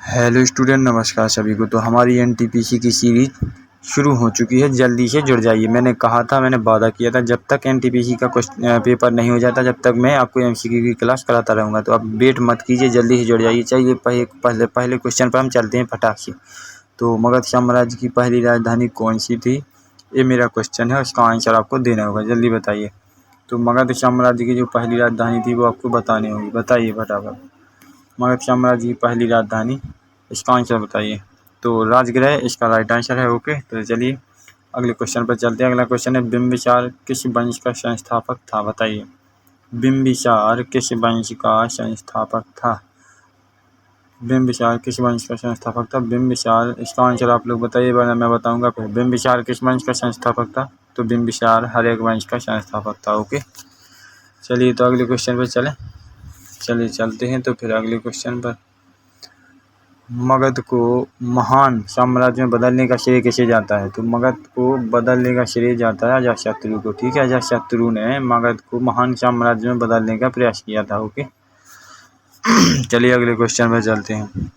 Hello student, नमस्कार सभी को। तो हमारी एनटीपीसी की सीरीज शुरू हो चुकी है, जल्दी से जुड़ जाइए। मैंने कहा था, मैंने वादा किया था, जब तक एनटीपीसी का पेपर नहीं हो जाता, जब तक मैं आपको एमसीक्यू की क्लास कराता रहूँगा। तो अब वेट मत कीजिए, जल्दी से जुड़ जाइए। चलिए पहले क्वेश्चन पर हम चलते हैं फटाक से। तो मगध साम्राज्य की पहली राजधानी कौन सी थी, ये मेरा क्वेश्चन है, उसका आंसर आपको देना होगा। जल्दी बताइए। तो मगध साम्राज्य की जो पहली राजधानी थी वो आपको बतानी होगी। बताइए फटाफट। मगध साम्राज्य की पहली राजधानी, इसका आंसर बताइए। तो राजगृह इसका राइट आंसर है। ओके, तो चलिए अगले क्वेश्चन पर चलते हैं। अगला क्वेश्चन है, बिंबिसार किस वंश का संस्थापक था? बताइए, बिंबिसार किस वंश का संस्थापक था? बिंबिसार किस वंश का संस्थापक था? बिंबिसार, इसका आंसर आप लोग बताइए, वरना मैं बताऊंगा फिर। बिंबिसार किस वंश का संस्थापक था? तो बिंबिसार हर्यक वंश का संस्थापक था। ओके, चलिए तो अगले क्वेश्चन पर चलिए चलते हैं तो फिर अगले क्वेश्चन पर। मगध को महान साम्राज्य में बदलने का श्रेय किसे जाता है? तो मगध को बदलने का श्रेय जाता है अजातशत्रु को। ठीक है, अजातशत्रु ने मगध को महान साम्राज्य में बदलने का प्रयास किया था। ओके, चलिए अगले क्वेश्चन पर चलते हैं।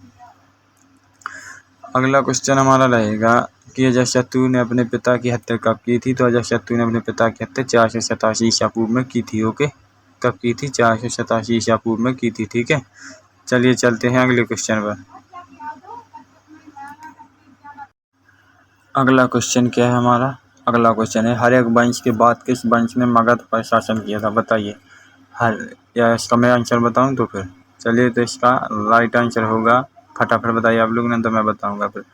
अगला क्वेश्चन हमारा रहेगा कि अजातशत्रु ने अपने पिता की हत्या कब की थी? तो अजातशत्रु ने अपने पिता की हत्या 487 ईसा पूर्व में की थी। ओके, कब की थी? 487 ईसा पूर्व में की थी। ठीक है, चलिए चलते हैं अगले क्वेश्चन पर। अगला क्वेश्चन क्या है हमारा? अगला क्वेश्चन है, हर्यक वंश के बाद किस वंश ने मगध पर शासन किया था? बताइए। या इसका मैं आंसर बताऊं तो फिर चलिए, तो इसका राइट आंसर होगा, फटाफट बताइए आप लोग, नहीं तो मैं बताऊंगा फिर।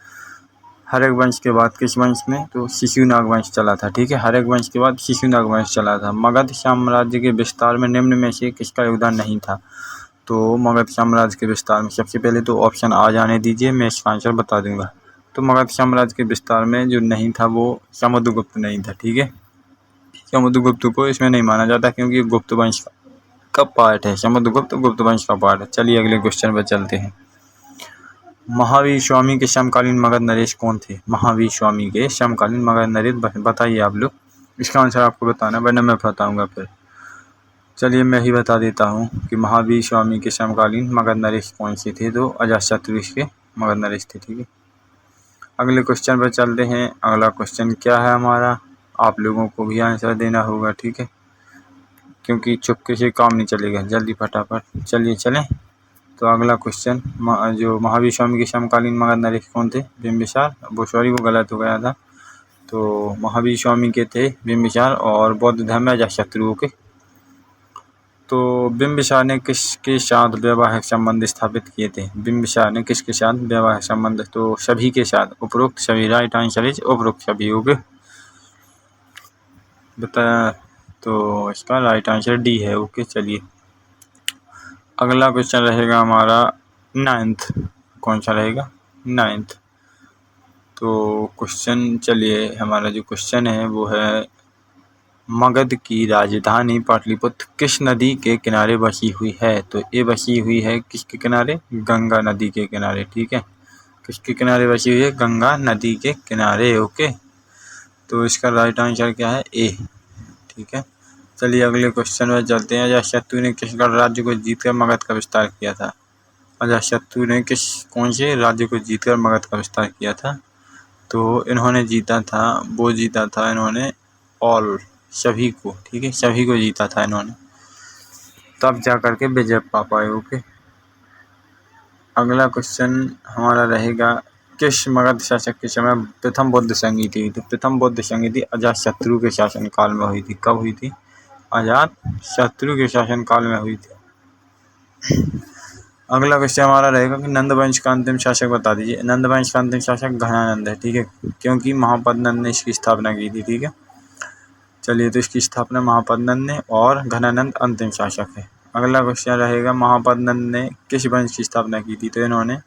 हर्यक वंश के बाद किस वंश में? तो शिशुनाग वंश चला था। ठीक है, हर्यक वंश के बाद शिशुनाग वंश चला था। मगध साम्राज्य के विस्तार में निम्न में से किसका योगदान नहीं था? तो मगध साम्राज्य के विस्तार में सबसे पहले तो ऑप्शन आ जाने दीजिए, मैं इसका आंसर बता दूंगा। तो मगध साम्राज्य के विस्तार में जो नहीं था वो समुद्रगुप्त नहीं था। ठीक है, समुद्रगुप्त को इसमें नहीं माना जाता, क्योंकि गुप्त वंश का पार्ट है। समुद्रगुप्त गुप्त वंश का पार्ट है। चलिए अगले क्वेश्चन पर चलते हैं। महावीर स्वामी के समकालीन मगध नरेश कौन थे? महावीर स्वामी के समकालीन मगध नरेश बताइए आप लोग। इसका आंसर आपको बताना, वरना मैं बताऊंगा फिर। चलिए मैं ही बता देता हूँ कि महावीर स्वामी के समकालीन मगध नरेश कौन से थे। तो अजातशत्रु के मगध नरेश थे। ठीक है, अगले क्वेश्चन पर चलते हैं। अगला क्वेश्चन क्या है हमारा, आप लोगों को भी आंसर देना होगा। ठीक है, क्योंकि चुपके से काम नहीं चलेगा, जल्दी फटाफट चलिए चलें। तो अगला क्वेश्चन, जो महावीर स्वामी के समकालीन मगध नरेश कौन थे? बिंबिसार, वो सॉरी वो गलत हो गया था। तो महावीर स्वामी के थे बिंबिसार, और बौद्ध धर्म में अजातशत्रु के। तो बिंबिसार ने किसके साथ वैवाहिक संबंध स्थापित किए थे? बिंबिसार ने किसके साथ वैवाहिक संबंध? तो सभी के साथ, उपरोक्त सभी। राइट आंसर इज उपरोक्त सभी। ओके, बताया, तो इसका राइट आंसर डी है। ओके, चलिए अगला क्वेश्चन रहेगा हमारा 9th। कौन सा रहेगा? 9th। तो क्वेश्चन, चलिए हमारा जो क्वेश्चन है वो है, मगध की राजधानी पाटलिपुत्र किस नदी के किनारे बसी हुई है? तो ये बसी हुई है किसके किनारे? गंगा नदी के किनारे। ठीक है, किसके किनारे बसी हुई है? गंगा नदी के किनारे। ओके, तो इसका राइट आंसर क्या है? ए। ठीक है, चलिए अगले क्वेश्चन में चलते हैं। अजातशत्रु ने किस राज्य को जीतकर मगध का विस्तार किया था? अजातशत्रु ने कौन से राज्य को जीतकर मगध का विस्तार किया था? तो इन्होंने जीता था इन्होंने ऑल, सभी को। ठीक है, सभी को जीता था इन्होंने, तब जा करके विजय पा पाए। ओके, अगला क्वेश्चन हमारा रहेगा, किस मगध शासक के समय प्रथम बौद्ध संधि हुई? तो प्रथम बौद्ध संधि अजातशत्रु के शासन काल में हुई थी। कब हुई थी? अजातशत्रु के शासन काल में हुई थी। अगला क्वेश्चन हमारा रहेगा कि नंद वंश का अंतिम शासक बता दीजिए। नंद वंश का अंतिम शासक घनानंद है। ठीक है, क्योंकि महापद नंद ने इसकी स्थापना की थी। ठीक है, चलिए तो इसकी स्थापना महापद नंद ने, और घनानंद अंतिम शासक है। अगला क्वेश्चन रहेगा, महापद नंद ने किस वंश की स्थापना की थी? तो इन्होंने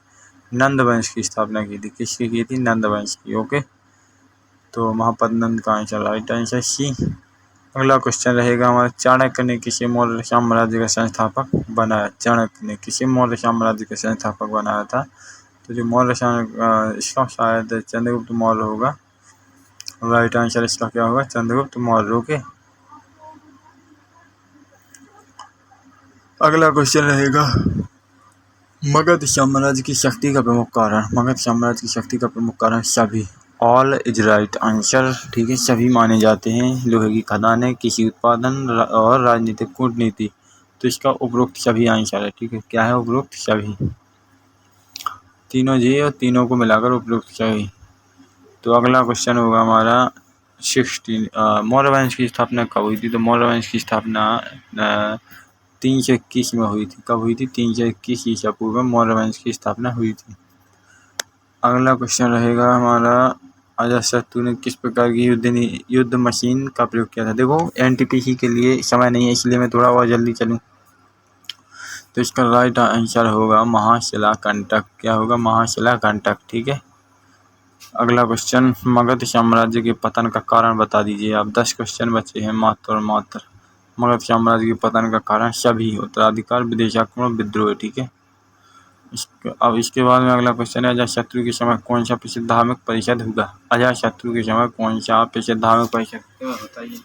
नंद वंश की स्थापना की थी। किसकी की थी? नंद वंश की। ओके, तो महापद नंद का आंसर राइट आंसर सी। अगला क्वेश्चन रहेगा हमारा, चाणक्य ने किसी मौर्य साम्राज्य का संस्थापक बनाया? चाणक्य ने किसी मौर्य साम्राज्य का संस्थापक बनाया था? तो जो मौर्य इसका शायद चंद्रगुप्त मौर्य होगा। राइट आंसर इसका क्या होगा? चंद्रगुप्त मौर्य। ओके, अगला क्वेश्चन रहेगा, मगध साम्राज्य की शक्ति का प्रमुख कारण, मगध साम्राज्य की शक्ति का प्रमुख कारण सभी, ऑल इज राइट आंसर, ठीक है। सभी माने जाते हैं, लोहे की खदानें, कृषि उत्पादन और राजनीतिक कूटनीति। तो इसका उपरोक्त सभी आंसर है, ठीक है। क्या है उपरोक्त सभी, तीनों जी और तीनों को मिलाकर उपरोक्त सभी। तो अगला क्वेश्चन होगा हमारा 16, मौर्य वंश की स्थापना कब हुई थी? तो मौर्य वंश की स्थापना 321 में हुई थी। कब हुई थी? 321 ईसा पूर्व में मौर्य वंश की स्थापना हुई थी। अगला क्वेश्चन रहेगा हमारा, अजातशत्रु ने किस प्रकार की युद्ध मशीन का प्रयोग किया था? देखो एनटीपीसी के लिए समय नहीं है, इसलिए मैं थोड़ा और जल्दी चलूँ। तो इसका राइट आंसर होगा महाशिला कंटक। क्या होगा? महाशिला कंटक, ठीक है। अगला क्वेश्चन, मगध साम्राज्य के पतन का कारण बता दीजिए आप। 10 क्वेश्चन बचे हैं मात्र और मात्र। मगध साम्राज्य के पतन का कारण सभी, उत्तराधिकार, विदेश आक्रमण, विद्रोह, ठीक है। अब इसके बाद में अगला क्वेश्चन है, अजातशत्रु के समय कौन सा प्रसिद्ध धार्मिक परिषद हुआ? अजातशत्रु के समय कौन सा प्रसिद्ध धार्मिक परिषद हुआ, बताइए।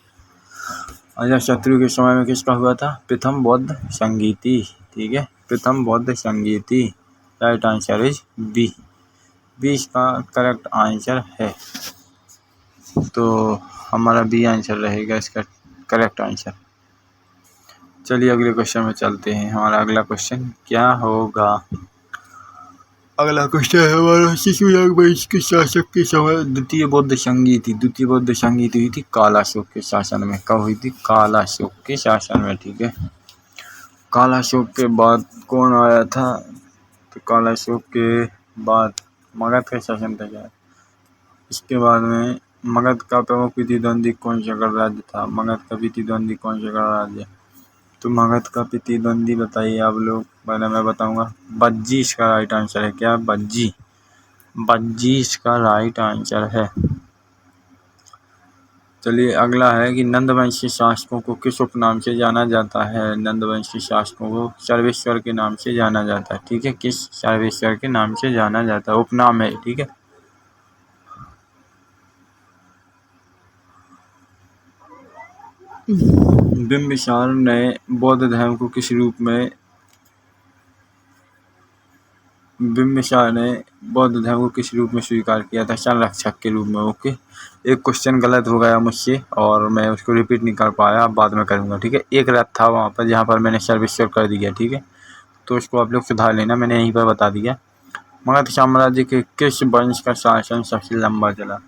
अजातशत्रु के समय में किसका हुआ था? प्रथम बौद्ध संगीति, ठीक है। प्रथम बौद्ध संगीति। Right answer is B. 20 का करेक्ट आंसर है, तो हमारा बी आंसर रहेगा इसका करेक्ट आंसर। चलिए अगले क्वेश्चन में चलते हैं। हमारा अगला क्वेश्चन क्या होगा? अगला क्वेश्चन है हमारा, शिशुनाग वंश के शासक के समय द्वितीय बौद्ध संगीति हुई थी कालाशोक के शासन में। कब हुई थी? कालाशोक के शासन में, ठीक है। कालाशोक के बाद कौन आया था? तो कालाशोक के बाद मगध का शासन था क्या? इसके बाद में मगध का प्रमुख प्रतिद्वंदी कौन सा गणराज्य था? मगध का प्रतिद्वंदी कौन सा गणराज्य? तो मगध का प्रतिद्वंदी बताइए आप लोग, पहले मैं बताऊंगा। बज्जी इसका राइट आंसर है। क्या? बज्जी इसका राइट आंसर है। चलिए अगला है कि नंद वंश के शासकों को किस उपनाम से जाना जाता है? नंद वंश के शासकों को सर्वेश्वर के नाम से जाना जाता है, ठीक है। किस सर्वेश्वर के नाम से जाना जाता है? उपनाम है, ठीक है। बिंबिसार ने बौद्ध धर्म को किस रूप में स्वीकार किया था? संरक्षक के रूप में, ओके। एक क्वेश्चन गलत हो गया मुझसे और मैं उसको रिपीट नहीं कर पाया, बाद में करूँगा, ठीक है। एक रथ था वहाँ पर जहाँ पर मैंने सर्वेश्वर कर दिया, ठीक है। तो उसको आप लोग सुधार लेना, मैंने यहीं पर बता दिया। मगध साम्राज्य के किस वंश का शासन सबसे लंबा चला?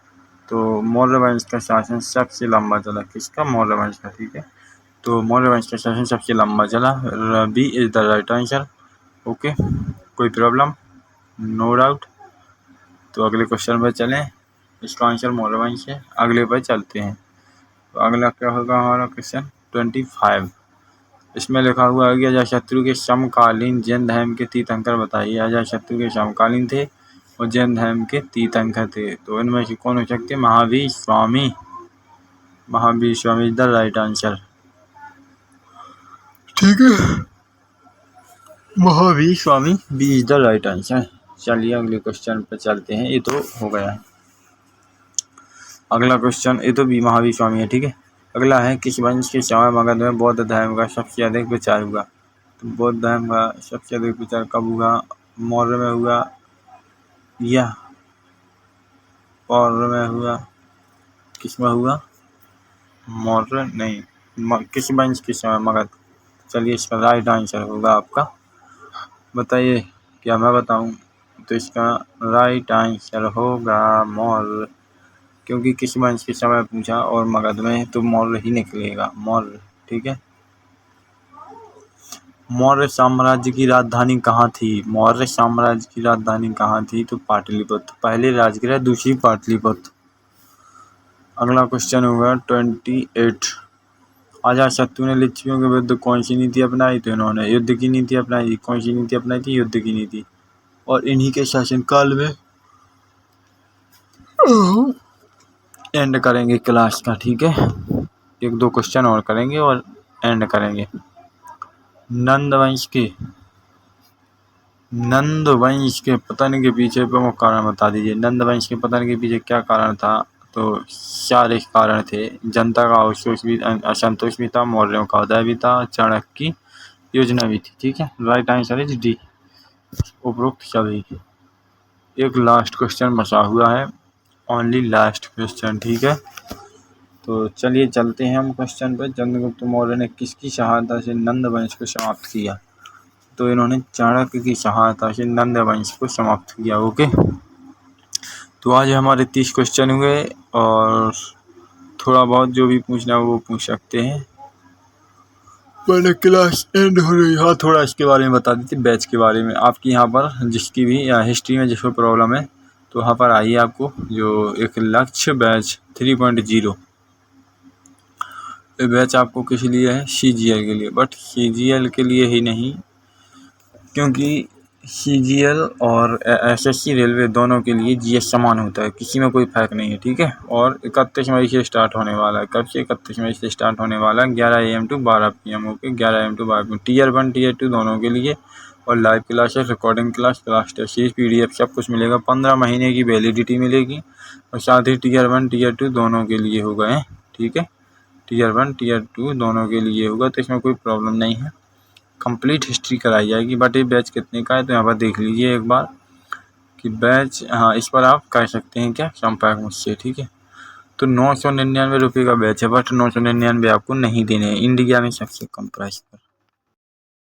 तो मौर्य वंश का शासन सबसे लंबा चला। किसका? मौर्य वंश का, ठीक है। तो मौर्य वंश का शासन सबसे लंबा चला। B is the right answer, okay. कोई प्रॉब्लम? No doubt. तो अगले क्वेश्चन पर चलें। इसका आंसर मौर्य वंश है। अगले पर चलते हैं। तो अगला क्या होगा हमारा क्वेश्चन 25। इसमें लिखा हुआ है कि अजातशत्रु के समकालीन जैन धर्म के तीर्थंकर बताइए। अजातशत्रु के समकालीन थे और जैन धर्म के तीर्थंकर थे, तो इनमें से कौन हो सकते? Mahavir Swami is the right answer, ठीक है। Mahavir Swami B is the right answer. चलिए अगले क्वेश्चन पर चलते हैं। ये तो हो गया है। अगला क्वेश्चन, ये तो भी महावीर स्वामी है, ठीक है। अगला है, किस वंश के समय मगध में बौद्ध धर्म का सबसे अधिक प्रचार हुआ? तो बौद्ध धर्म का सबसे अधिक प्रचार कब हुआ? मौर्य में हुआ या पौर्य में हुआ? किस में हुआ? मौर्य नहीं, किस वंश के समय मगध? चलिए इसका राइट आंसर होगा आपका, बताइए। क्या मैं बताऊं? तो इसका राइट आंसर होगा मौर्य, क्योंकि किस वंश के समय पूछा और मगध में, तो मौर्य ही निकलेगा, मौर्य, ठीक है। मौर्य साम्राज्य की राजधानी कहाँ थी? मौर्य साम्राज्य की राजधानी कहाँ थी? तो पाटलिपुत्र। पहले राजगृह, दूसरी पाटलिपुत्र। अगला क्वेश्चन होगा 28। अजातशत्रु ने लिच्छवियों के विरुद्ध कौन सी नीति अपनाई? तो इन्होंने युद्ध की नीति अपनाई। कौन सी नीति अपनाई थी? युद्ध की नीति। और इन्हीं के शासनकाल में एंड करेंगे क्लास का, ठीक है। 1-2 क्वेश्चन और करेंगे और एंड करेंगे। नंद वंश के पतन के पीछे प्रमुख कारण बता दीजिए। नंद वंश के पतन के पीछे क्या कारण था? तो 4 कारण थे। जनता का असंतोष भी था, मौर्यों का उदय भी था, चाणक्य की योजना भी थी, ठीक है। Right answer is D. उपरोक्त सभी। एक लास्ट क्वेश्चन बचा हुआ है, ओनली लास्ट क्वेश्चन, ठीक है। तो चलिए चलते हैं हम क्वेश्चन पर। चंद्रगुप्त मौर्य ने किसकी सहायता से नंद वंश को समाप्त किया? तो इन्होंने चाणक्य की सहायता से नंद वंश को समाप्त किया। ओके, तो आज हमारे 30 क्वेश्चन हुए और थोड़ा बहुत जो भी पूछना है वो पूछ सकते हैं। मैंने क्लास एंड हो रही। हाँ, थोड़ा इसके बारे में बता दीजिए, बैच के बारे में। आपकी यहाँ पर जिसकी भी हिस्ट्री में जिसको प्रॉब्लम है तो वहाँ पर आइए, आपको जो एक लक्ष्य बैच 3.0 ये बैच आपको किस लिए है? CGL के लिए। बट CGL के लिए ही नहीं, क्योंकि CGL और SSC रेलवे दोनों के लिए GS समान होता है, किसी में कोई फर्क नहीं है, ठीक है। और 31 मई से स्टार्ट होने वाला है। कब से? 31 मई से स्टार्ट होने वाला है, 11 AM to 12 PM। Okay, 11 AM to 12 PM। Tier 1 Tier 2 दोनों के लिए। और live classes, recording class test series, PDF सब कुछ मिलेगा। 15 महीने की वैलिडिटी मिलेगी। और साथ ही Tier 1 Tier 2 दोनों के लिए होगा, ठीक है। Tier 1 Tier 2 दोनों के लिए होगा, तो इसमें कोई प्रॉब्लम नहीं है। कंप्लीट हिस्ट्री कराई जाएगी। बट ये बैच कितने का है तो यहाँ पर देख लीजिए एक बार कि बैच, हाँ, इस पर आप कर सकते हैं क्या संपर्क मुझसे, ठीक है। तो 999 रुपये का बैच है, बट 999 आपको नहीं देने हैं, इंडिया में सबसे कम प्राइस पर।